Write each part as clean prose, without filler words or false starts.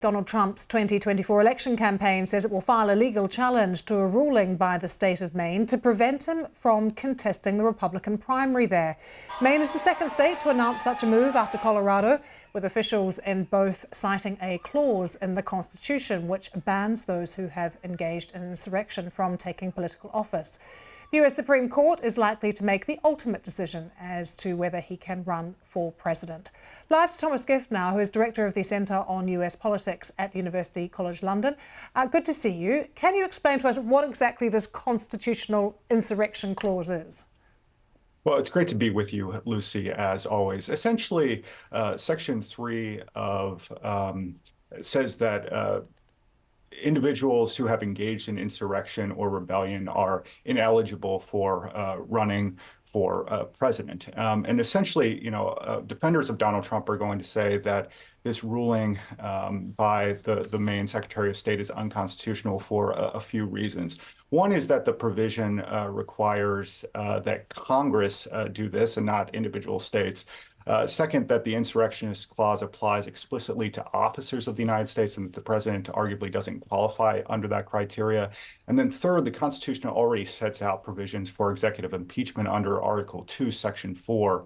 Donald Trump's 2024 election campaign says it will file a legal challenge to a ruling by the state of Maine to prevent him from contesting the Republican primary there. Maine is the second state to announce such a move after Colorado, with officials in both citing a clause in the Constitution which bans those who have engaged in insurrection from taking political office. The US Supreme Court is likely to make the ultimate decision as to whether he can run for president. Live to Thomas Gift now, who is Director of the Centre on US Politics at University College London. Good to see you. Can you explain to us what exactly this constitutional insurrection clause is? Well, it's great to be with you, Lucy, as always. Essentially, Section 3 says that individuals who have engaged in insurrection or rebellion are ineligible for running for president. And essentially, defenders of Donald Trump are going to say that this ruling by the Maine Secretary of State is unconstitutional for a few reasons. One is that the provision requires that Congress do this and not individual states. Second, that the insurrectionist clause applies explicitly to officers of the United States and that the president arguably doesn't qualify under that criteria. And then third, the Constitution already sets out provisions for executive impeachment under Article 2, Section 4.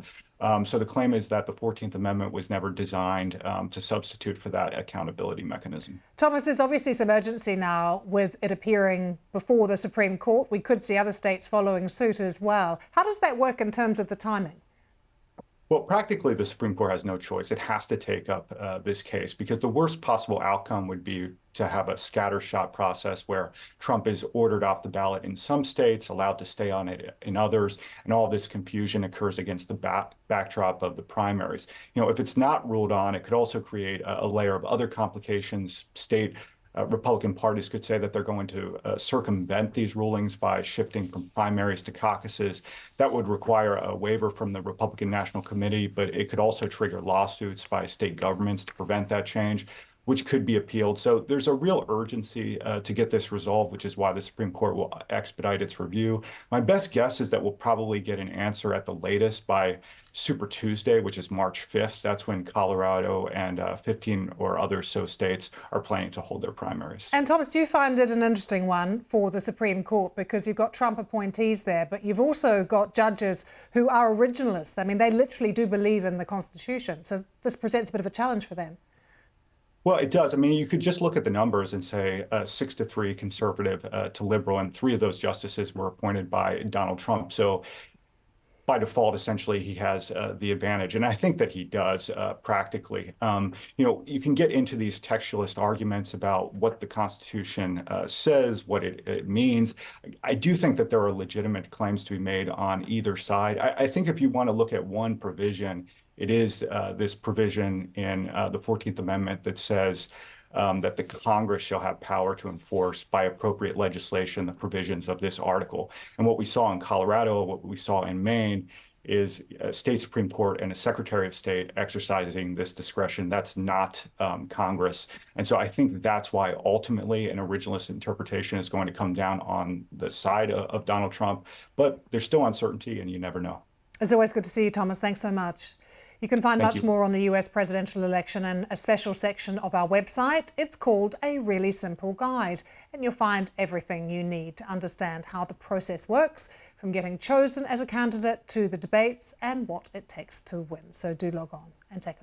So the claim is that the 14th Amendment was never designed to substitute for that accountability mechanism. Thomas, there's obviously some urgency now with it appearing before the Supreme Court. We could see other states following suit as well. How does that work in terms of the timing? Well, practically, the Supreme Court has no choice. It has to take up this case because the worst possible outcome would be to have a scattershot process where Trump is ordered off the ballot in some states, allowed to stay on it in others, and all this confusion occurs against the backdrop of the primaries. If it's not ruled on, it could also create a layer of other complications. Republican parties could say that they're going to circumvent these rulings by shifting from primaries to caucuses. That would require a waiver from the Republican National Committee, but it could also trigger lawsuits by state governments to prevent that change, which could be appealed. So there's a real urgency to get this resolved, which is why the Supreme Court will expedite its review. My best guess is that we'll probably get an answer at the latest by Super Tuesday, which is March 5th. That's when Colorado and 15 or other so states are planning to hold their primaries. And Thomas, do you find it an interesting one for the Supreme Court? Because you've got Trump appointees there, but you've also got judges who are originalists. I mean, they literally do believe in the Constitution. So this presents a bit of a challenge for them. Well, it does. I mean, you could just look at the numbers and say 6-3 conservative to liberal, and 3 of those justices were appointed by Donald Trump. So by default, essentially, he has the advantage. And I think that he does practically. You can get into these textualist arguments about what the Constitution says, what it means. I do think that there are legitimate claims to be made on either side. I think if you want to look at one provision, it is this provision in the 14th Amendment that says that the Congress shall have power to enforce by appropriate legislation the provisions of this article. And what we saw in Colorado, what we saw in Maine, is a state Supreme Court and a Secretary of State exercising this discretion. That's not Congress. And so I think that's why ultimately an originalist interpretation is going to come down on the side of Donald Trump. But there's still uncertainty, and you never know. It's always good to see you, Thomas. Thanks so much. You can find much more on the US presidential election in a special section of our website. It's called A Really Simple Guide, and you'll find everything you need to understand how the process works, from getting chosen as a candidate to the debates and what it takes to win. So do log on and take a look.